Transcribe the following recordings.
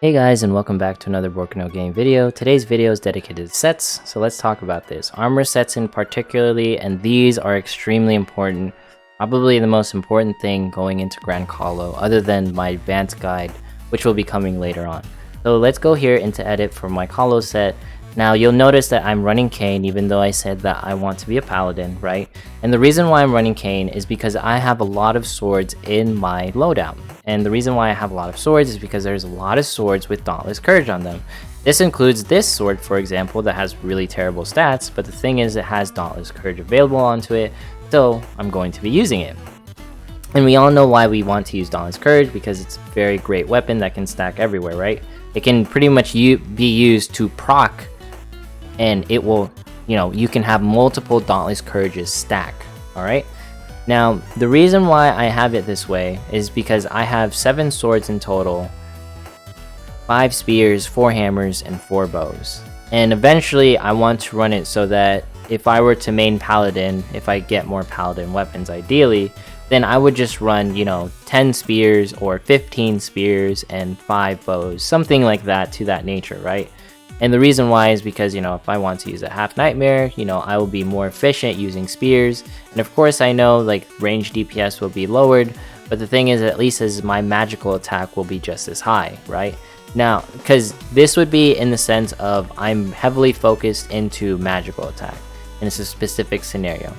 Hey guys, and welcome back to another Broken No Game video. Today's video is dedicated to sets, so let's talk about this. Armor sets in particularly, and these are extremely important. Probably the most important thing going into Grand Colo, other than my advanced guide, which will be coming later on. So let's go here into edit for my Colo set. Now you'll notice that I'm running Kayn, even though I said that I want to be a paladin, right? And the reason why I'm running Kayn is because I have a lot of swords in my loadout. And the reason why I have a lot of swords is because there's a lot of swords with Dauntless Courage on them. This includes this sword, for example, that has really terrible stats, but the thing is it has Dauntless Courage available onto it, so I'm going to be using it. And we all know why we want to use Dauntless Courage, because it's a very great weapon that can stack everywhere, right? It can pretty much be used to proc, and it will, you can have multiple Dauntless Courages stack, alright? Now, the reason why I have it this way is because I have 7 swords in total, 5 spears, 4 hammers, and 4 bows. And eventually, I want to run it so that if I were to main paladin, if I get more paladin weapons ideally, then I would just run, 10 spears or 15 spears and 5 bows, something like that to that nature, right? And the reason why is because, if I want to use a half nightmare, I will be more efficient using spears. And of course, I know like range DPS will be lowered, but the thing is, at least as my magical attack will be just as high, right? Now, because this would be in the sense of I'm heavily focused into magical attack, and it's a specific scenario.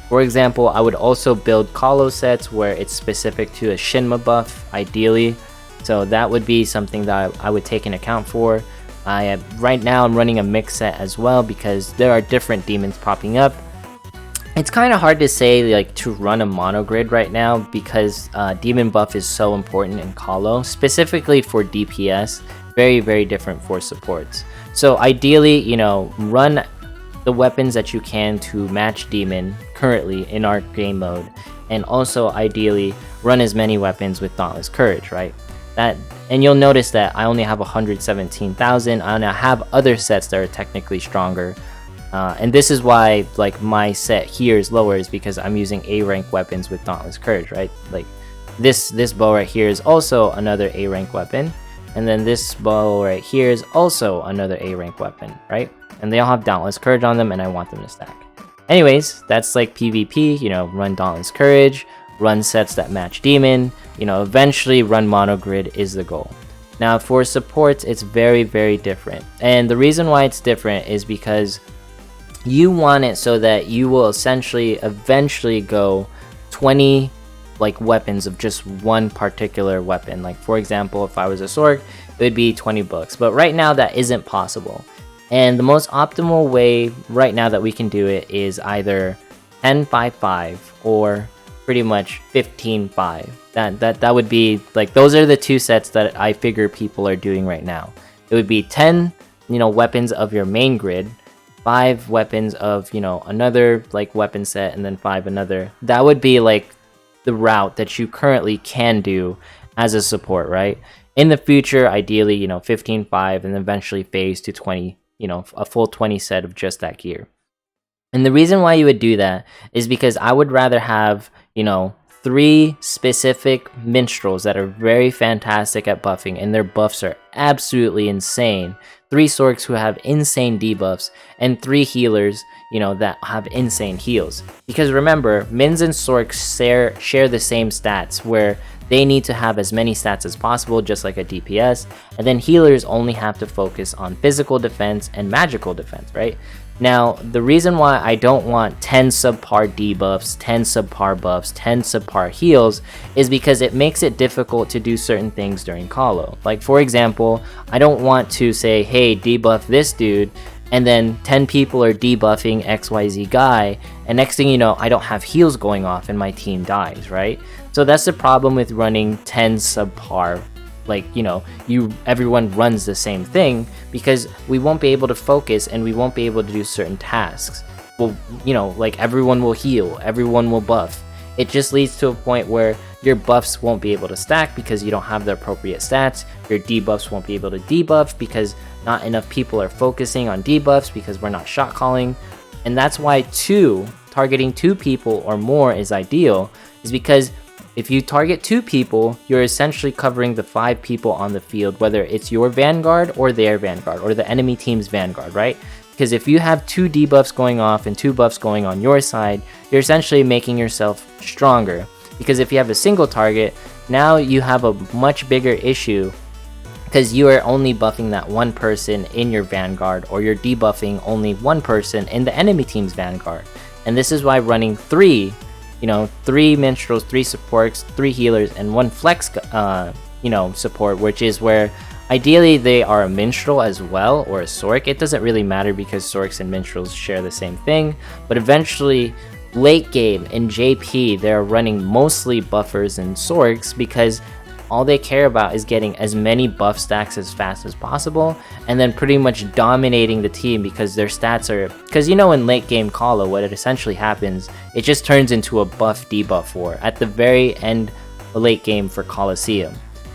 For example, I would also build Colo sets where it's specific to a Shinma buff, ideally. So that would be something that I would take into account for. Right now I'm running a mix set as well because there are different demons popping up. It's kind of hard to say like to run a mono grid right now because demon buff is so important in Colo, specifically for DPS, very different for supports. So ideally, run the weapons that you can to match demon currently in our game mode, and also ideally run as many weapons with Dauntless Courage, right? And you'll notice that I only have 117,000, and I have other sets that are technically stronger. And this is why like my set here is lower, is because I'm using A rank weapons with Dauntless Courage, right? Like this bow right here is also another A rank weapon, and then this bow right here is also another A rank weapon, right? And they all have Dauntless Courage on them, and I want them to stack. Anyways, that's like PvP, run Dauntless Courage, run sets that match demon, eventually run mono grid is the goal. Now for supports, it's very different, and the reason why it's different is because you want it so that you will eventually go 20 like weapons of just one particular weapon. Like for example, if I was a Sorc, it would be 20 books, but right now that isn't possible. And the most optimal way right now that we can do it is either 10-5-5 or pretty much 15-5. That would be like, those are the two sets that I figure people are doing right now. It would be 10 weapons of your main grid, 5 weapons of another like weapon set, and then 5 another. That would be like the route that you currently can do as a support, right? In the future, ideally 15-5, and eventually phase to 20, a full 20 set of just that gear. And the reason why you would do that is because I would rather have 3 specific minstrels that are very fantastic at buffing, and their buffs are absolutely insane. 3 Sorcs who have insane debuffs, and 3 healers, that have insane heals. Because remember, Mins and Sorcs share the same stats, where they need to have as many stats as possible, just like a DPS, and then healers only have to focus on physical defense and magical defense, right? Now, the reason why I don't want 10 subpar debuffs, 10 subpar buffs, 10 subpar heals is because it makes it difficult to do certain things during Colo. Like for example, I don't want to say, hey, debuff this dude, and then 10 people are debuffing XYZ guy, and next thing you know, I don't have heals going off and my team dies, right? So that's the problem with running 10 subpar. Like everyone runs the same thing, because we won't be able to focus and we won't be able to do certain tasks. Well, like everyone will heal, everyone will buff. It just leads to a point where your buffs won't be able to stack because you don't have the appropriate stats. Your debuffs won't be able to debuff because not enough people are focusing on debuffs because we're not shot calling. And that's why targeting 2 people or more is ideal, is because If you target 2 people, you're essentially covering the 5 people on the field, whether it's your Vanguard or their Vanguard or the enemy team's Vanguard, right? Because if you have 2 debuffs going off and 2 buffs going on your side, you're essentially making yourself stronger. Because if you have a single target, now you have a much bigger issue because you are only buffing that one person in your Vanguard, or you're debuffing only one person in the enemy team's Vanguard. And this is why running 3 minstrels, 3 supports, 3 healers, and 1 flex support, which is where ideally they are a minstrel as well, or a sorc. It doesn't really matter because sorcs and minstrels share the same thing, but eventually late game in JP they're running mostly buffers and sorcs because all they care about is getting as many buff stacks as fast as possible, and then pretty much dominating the team because their stats are... Because in late game Colo, what it essentially happens, it just turns into a buff debuff war at the very end of late game for Colosseum.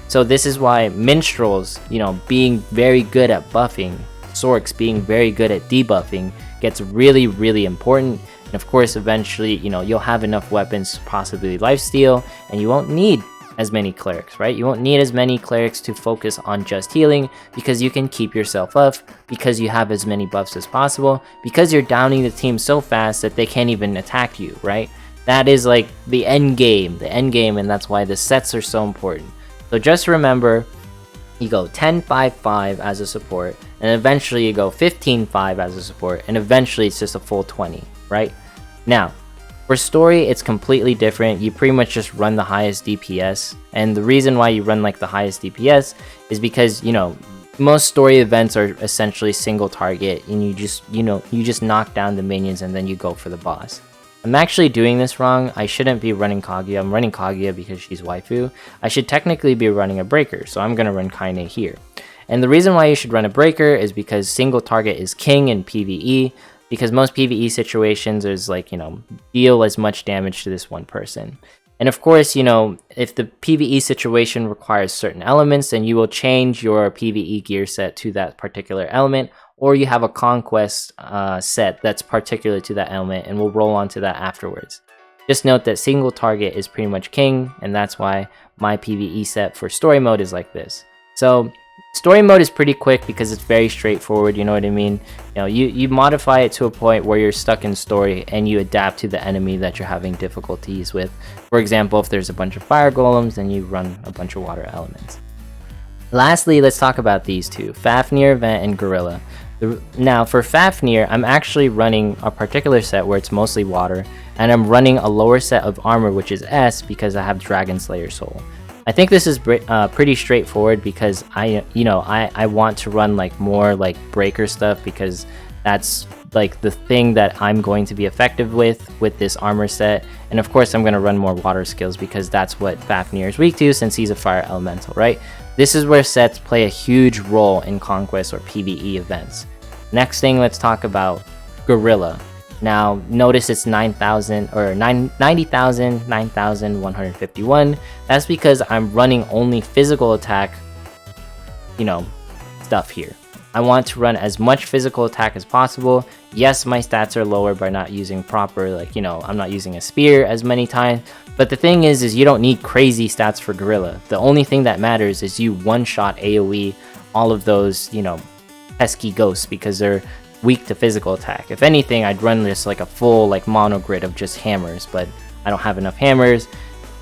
So this is why minstrels, being very good at buffing, sorcs being very good at debuffing, gets really, really important. And of course, eventually, you'll have enough weapons to possibly lifesteal, and you won't need as many clerics, right? You won't need as many clerics to focus on just healing because you can keep yourself up, because you have as many buffs as possible, because you're downing the team so fast that they can't even attack you, right? That is like the end game, and that's why the sets are so important. So just remember, you go 10-5-5 as a support, and eventually you go 15-5 as a support, and eventually it's just a full 20, right? Now, for story, it's completely different. You pretty much just run the highest DPS, and the reason why you run like the highest DPS is because most story events are essentially single target, and you just knock down the minions and then you go for the boss. I'm actually doing this wrong. I shouldn't be running Kaguya. I'm running Kaguya because she's waifu. I should technically be running a breaker, so I'm gonna run Kaine here. And the reason why you should run a breaker is because single target is king in PvE. Because most PvE situations is like, deal as much damage to this one person. And of course, if the PvE situation requires certain elements, then you will change your PvE gear set to that particular element, or you have a conquest set that's particular to that element, and we'll roll on to that afterwards. Just note that single target is pretty much king, and that's why my PvE set for story mode is like this. So story mode is pretty quick because it's very straightforward, you know what I mean? You modify it to a point where you're stuck in story and you adapt to the enemy that you're having difficulties with. For example, if there's a bunch of fire golems, then you run a bunch of water elements. Lastly, let's talk about these two, Fafnir event and Guerilla. Now for Fafnir, I'm actually running a particular set where it's mostly water, and I'm running a lower set of armor, which is S, because I have Dragon Slayer Soul. I think this is pretty straightforward because I want to run like more like breaker stuff because that's like the thing that I'm going to be effective with this armor set. And of course I'm going to run more water skills because that's what Fafnir is weak to since he's a fire elemental, right? This is where sets play a huge role in conquest or PvE events. Next thing, let's talk about Guerilla. Now, notice it's 9,000 or 90,000, 9,151. That's because I'm running only physical attack, stuff here. I want to run as much physical attack as possible. Yes, my stats are lower by not using proper, I'm not using a spear as many times. But the thing is you don't need crazy stats for Guerilla. The only thing that matters is you one-shot AoE all of those, pesky ghosts because they're weak to physical attack. If anything, I'd run this like a full mono grid of just hammers, but I don't have enough hammers.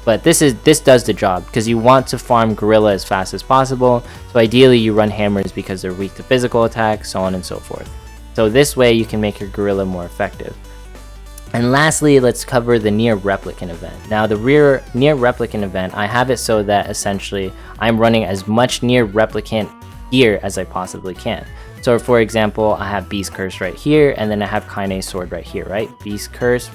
But this does the job because you want to farm Guerilla as fast as possible. So ideally you run hammers because they're weak to physical attack, so on and so forth. So this way you can make your Guerilla more effective. And lastly, let's cover the Near Replicant event. Now the Near Replicant event, I have it so that essentially I'm running as much Near Replicant gear as I possibly can. So for example, I have Beast Curse right here, and then I have Kaine Sword right here, right? Beast Curse,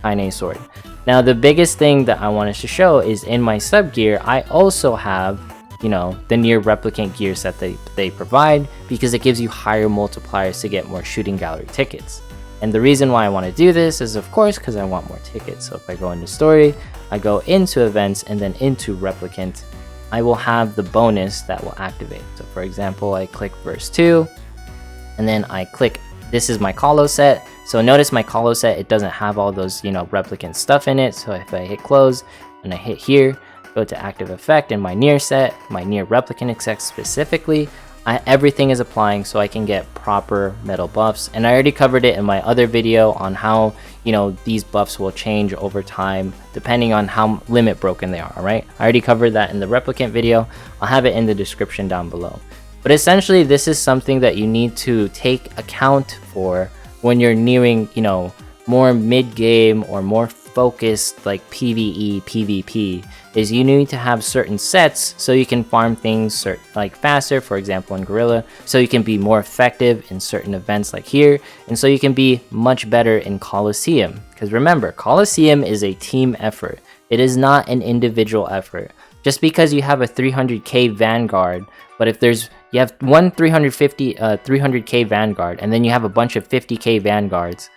Kaine Sword. Now the biggest thing that I wanted to show is in my sub gear, I also have, the Near Replicant gear set that they provide because it gives you higher multipliers to get more shooting gallery tickets. And the reason why I want to do this is of course because I want more tickets. So if I go into story, I go into events and then into Replicant, I will have the bonus that will activate. So for example, I click verse 2 and then I click, this is my Colo set. So notice my Colo set, it doesn't have all those, Replicant stuff in it. So if I hit close, and I hit here, go to active effect, and my near set, my near replicant effect specifically, everything is applying so I can get proper metal buffs. And I already covered it in my other video on how, you know, these buffs will change over time depending on how limit broken they are, right? I already covered that in the replicant video. I'll have it in the description down below. But essentially, this is something that you need to take account for when you're nearing, you know, more mid-game or more focused like PvE, PvP, is you need to have certain sets so you can farm things like faster, for example in Guerilla, so you can be more effective in certain events like here, and so you can be much better in Colosseum. Because remember, Colosseum is a team effort. It is not an individual effort. Just because you have a 300k Vanguard, but if you have one 300k Vanguard, and then you have a bunch of 50k Vanguards,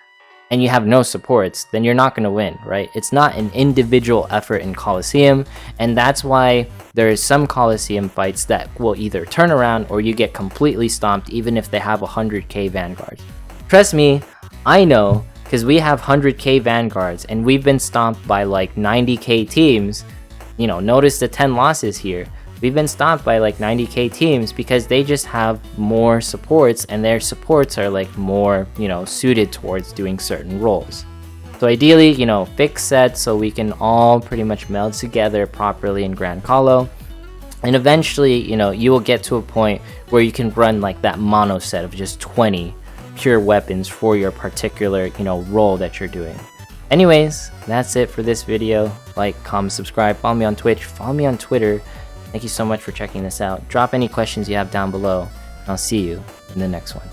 and you have no supports, then you're not going to win, right? It's not an individual effort in Colosseum, and that's why there is some Colosseum fights that will either turn around or you get completely stomped even if they have 100k Vanguards. Trust me, I know, because we have 100k Vanguards and we've been stomped by like 90k teams. You know, notice the 10 losses here. We've been stomped by like 90k teams because they just have more supports, and their supports are like more, you know, suited towards doing certain roles. So ideally, you know, fix sets so we can all pretty much meld together properly in Grand Colo. And eventually, you know, you will get to a point where you can run like that mono set of just 20 pure weapons for your particular, you know, role that you're doing. Anyways, that's it for this video. Like, comment, subscribe, follow me on Twitch, follow me on Twitter. Thank you so much for checking this out. Drop any questions you have down below, and I'll see you in the next one.